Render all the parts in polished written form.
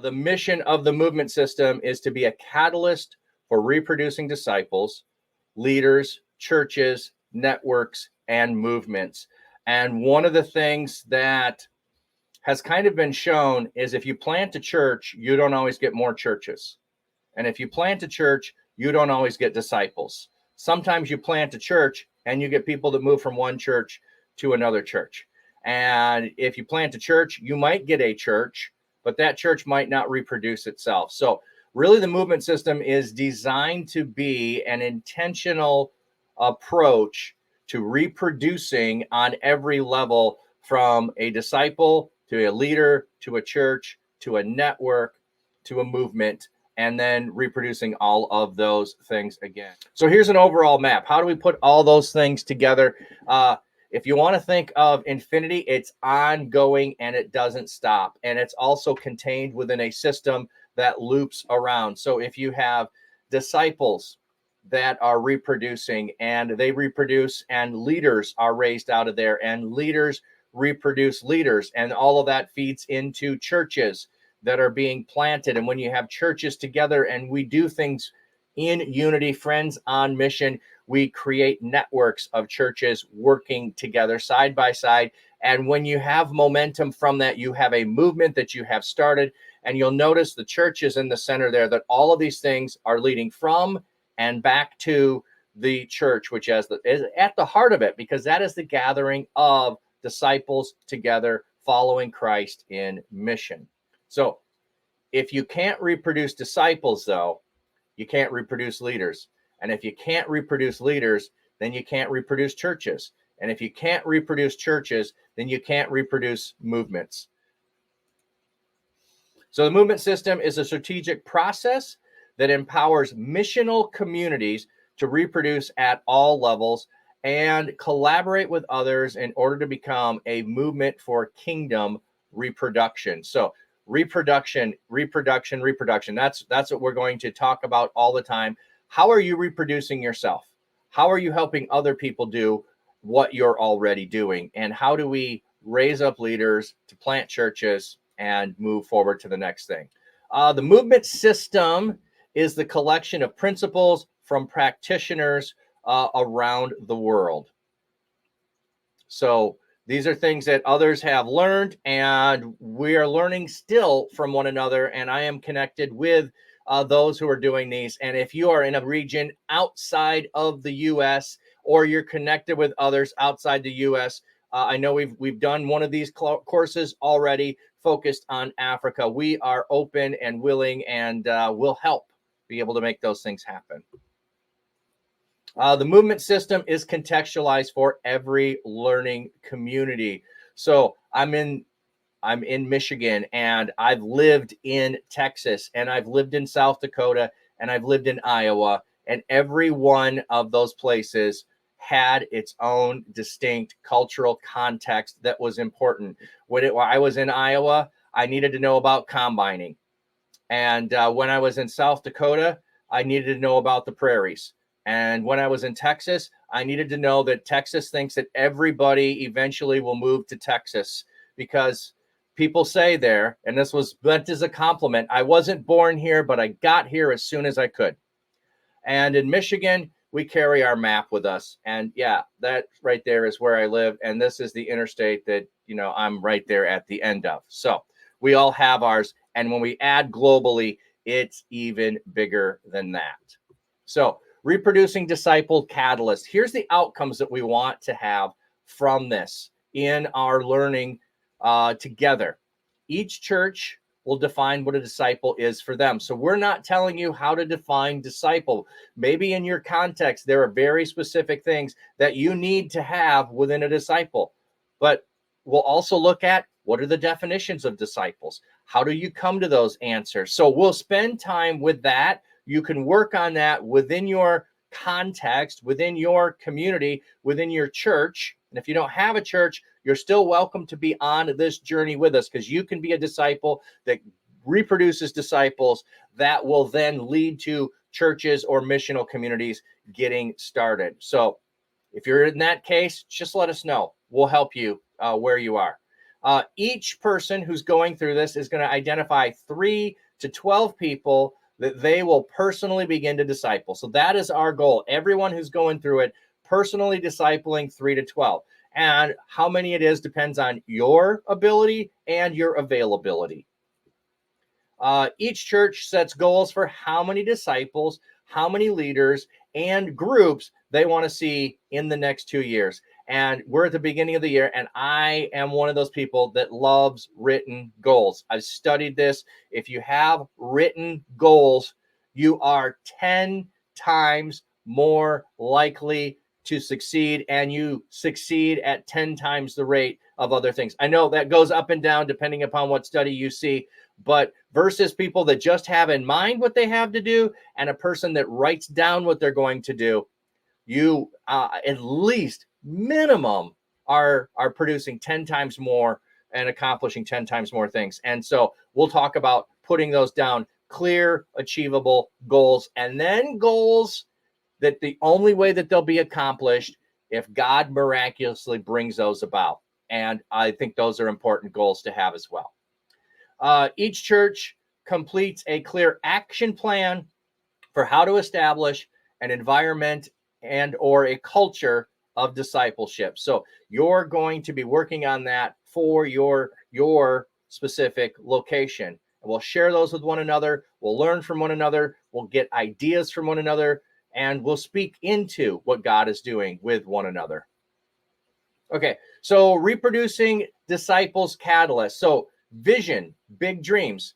The mission of the movement system is to be a catalyst for reproducing disciples, leaders, churches, networks, and movements. And one of the things that has kind of been shown is if you plant a church, you don't always get more churches. And if you plant a church, you don't always get disciples. Sometimes you plant a church and you get people that move from one church to another church. And if you plant a church, you might get a church, but that church might not reproduce itself. So really the movement system is designed to be an intentional approach to reproducing on every level, from a disciple to a leader, to a church, to a network, to a movement, and then reproducing all of those things again. So here's an overall map. How do we put all those things together? If you want to think of infinity, it's ongoing and it doesn't stop. And it's also contained within a system that loops around. So if you have disciples that are reproducing and they reproduce, and leaders are raised out of there, and leaders reproduce leaders, and all of that feeds into churches that are being planted. And when you have churches together and we do things in unity, friends on mission, we create networks of churches working together side by side. And when you have momentum from that, you have a movement that you have started. And you'll notice the church is in the center there, that all of these things are leading from and back to the church, which is at the heart of it, because that is the gathering of disciples together following Christ in mission. So if you can't reproduce disciples, though, you can't reproduce leaders. And if you can't reproduce leaders, then you can't reproduce churches. And if you can't reproduce churches, then you can't reproduce movements. So the movement system is a strategic process that empowers missional communities to reproduce at all levels and collaborate with others in order to become a movement for kingdom reproduction. So reproduction. That's what we're going to talk about all the time. How are you reproducing yourself? How are you helping other people do what you're already doing? And how do we raise up leaders to plant churches and move forward to the next thing? The movement system is the collection of principles from practitioners around the world. So these are things that others have learned, and we are learning still from one another. And I am connected with those who are doing these. And if you are in a region outside of the U.S. or you're connected with others outside the U.S., I know we've done one of these courses already focused on Africa. We are open and willing, and will help be able to make those things happen. The movement system is contextualized for every learning community. So I'm in Michigan, and I've lived in Texas, and I've lived in South Dakota, and I've lived in Iowa, and every one of those places had its own distinct cultural context that was important. When I was in Iowa, I needed to know about combining. And when I was in South Dakota, I needed to know about the prairies. And when I was in Texas, I needed to know that Texas thinks that everybody eventually will move to Texas, because people say there, and this was meant as a compliment, I wasn't born here, but I got here as soon as I could. And in Michigan, we carry our map with us. And yeah, that right there is where I live. And this is the interstate that, I'm right there at the end of. So we all have ours. And when we add globally, it's even bigger than that. So reproducing disciple catalyst. Here's the outcomes that we want to have from this in our learning together. Each church will define what a disciple is for them. So we're not telling you how to define disciple. Maybe in your context, there are very specific things that you need to have within a disciple. But we'll also look at, what are the definitions of disciples? How do you come to those answers? So we'll spend time with that. You can work on that within your context, within your community, within your church. And if you don't have a church, you're still welcome to be on this journey with us, because you can be a disciple that reproduces disciples that will then lead to churches or missional communities getting started. So if you're in that case, just let us know. We'll help you where you are. Each person who's going through this is going to identify 3 to 12 people that they will personally begin to disciple. So that is our goal. Everyone who's going through it, personally discipling 3 to 12. And how many it is depends on your ability and your availability. Each church sets goals for how many disciples, how many leaders, and groups they want to see in the next 2 years. And we're at the beginning of the year, and I am one of those people that loves written goals. I've studied this. If you have written goals, you are 10 times more likely to succeed, and you succeed at 10 times the rate of other things. I know that goes up and down depending upon what study you see, but versus people that just have in mind what they have to do and a person that writes down what they're going to do, you at least minimum are producing 10 times more and accomplishing 10 times more things. And so we'll talk about putting those down, clear, achievable goals, and then goals that the only way that they'll be accomplished if God miraculously brings those about. And I think those are important goals to have as well. Each church completes a clear action plan for how to establish an environment and or a culture of discipleship. So you're going to be working on that for your specific location. And we'll share those with one another. We'll learn from one another. We'll get ideas from one another, and we'll speak into what God is doing with one another. Okay, so reproducing disciples catalyst. So vision, big dreams,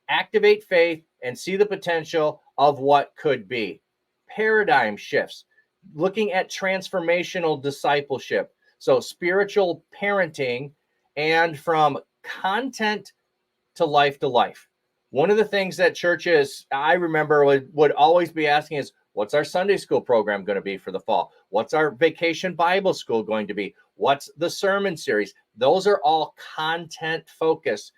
activate faith, and see the potential of what could be. Paradigm shifts, looking at transformational discipleship. So spiritual parenting, and from content to life. One of the things that churches, I remember, would always be asking is, what's our Sunday school program going to be for the fall? What's our vacation Bible school going to be? What's the sermon series? Those are all content focused.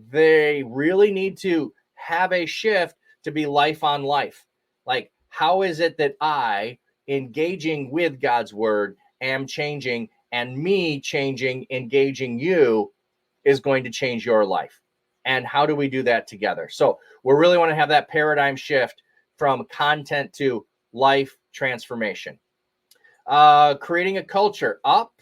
They really need to have a shift to be life on life. Like, how is it that I, engaging with God's word, am changing, and me changing, engaging you is going to change your life? And how do we do that together? So we really want to have that paradigm shift from content to life transformation. Creating a culture up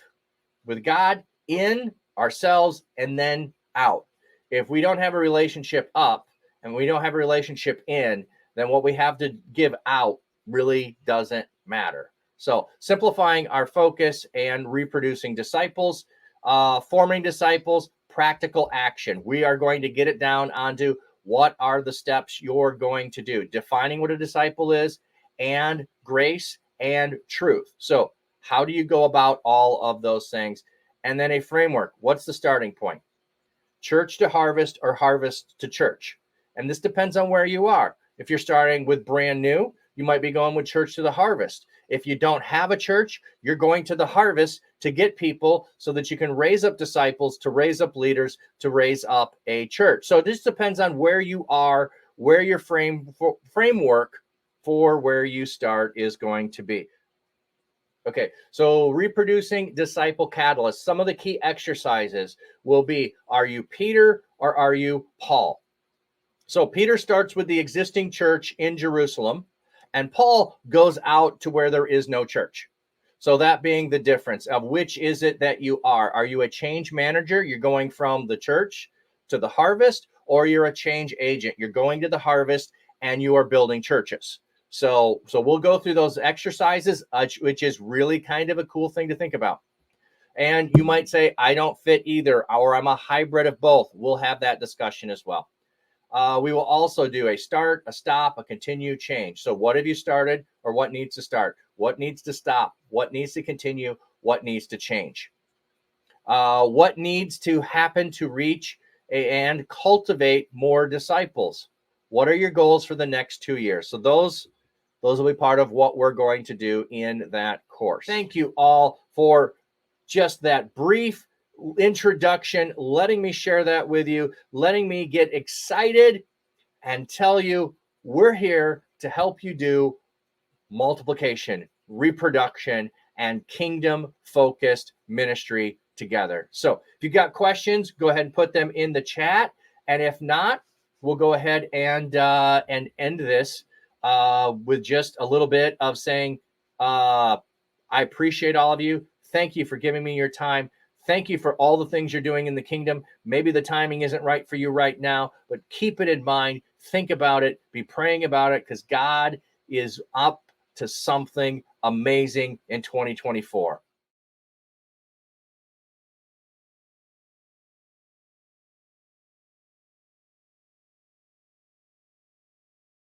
with God, in ourselves, and then out. If we don't have a relationship up and we don't have a relationship in, then what we have to give out really doesn't matter. So simplifying our focus and reproducing disciples, forming disciples, practical action. We are going to get it down onto what are the steps you're going to do, defining what a disciple is, and grace and truth. So how do you go about all of those things? And then a framework. What's the starting point? Church to harvest or harvest to church. And this depends on where you are. If you're starting with brand new, you might be going with church to the harvest. If you don't have a church, you're going to the harvest to get people so that you can raise up disciples, to raise up leaders, to raise up a church. So this depends on where you are, where your framework for where you start is going to be. Okay, so reproducing disciple catalysts. Some of the key exercises will be, are you Peter or are you Paul? So Peter starts with the existing church in Jerusalem, and Paul goes out to where there is no church. So that being the difference of which is it that you are. Are you a change manager? You're going from the church to the harvest, or you're a change agent. You're going to the harvest and you are building churches. So we'll go through those exercises, which is really kind of a cool thing to think about. And you might say, I don't fit either, or I'm a hybrid of both. We'll have that discussion as well. We will also do a start, a stop, a continue, change. So what have you started, or what needs to start? What needs to stop? What needs to continue? What needs to change? What needs to happen to reach and cultivate more disciples? What are your goals for the next 2 years? So those will be part of what we're going to do in that course. Thank you all for just that brief introduction, letting me share that with you, letting me get excited and tell you we're here to help you do multiplication, reproduction, and kingdom-focused ministry together. So if you've got questions, go ahead and put them in the chat. And if not, we'll go ahead and end this with just a little bit of saying, I appreciate all of you. Thank you for giving me your time. Thank you for all the things you're doing in the kingdom. Maybe the timing isn't right for you right now, but keep it in mind. Think about it. Be praying about it, because God is up to something amazing in 2024.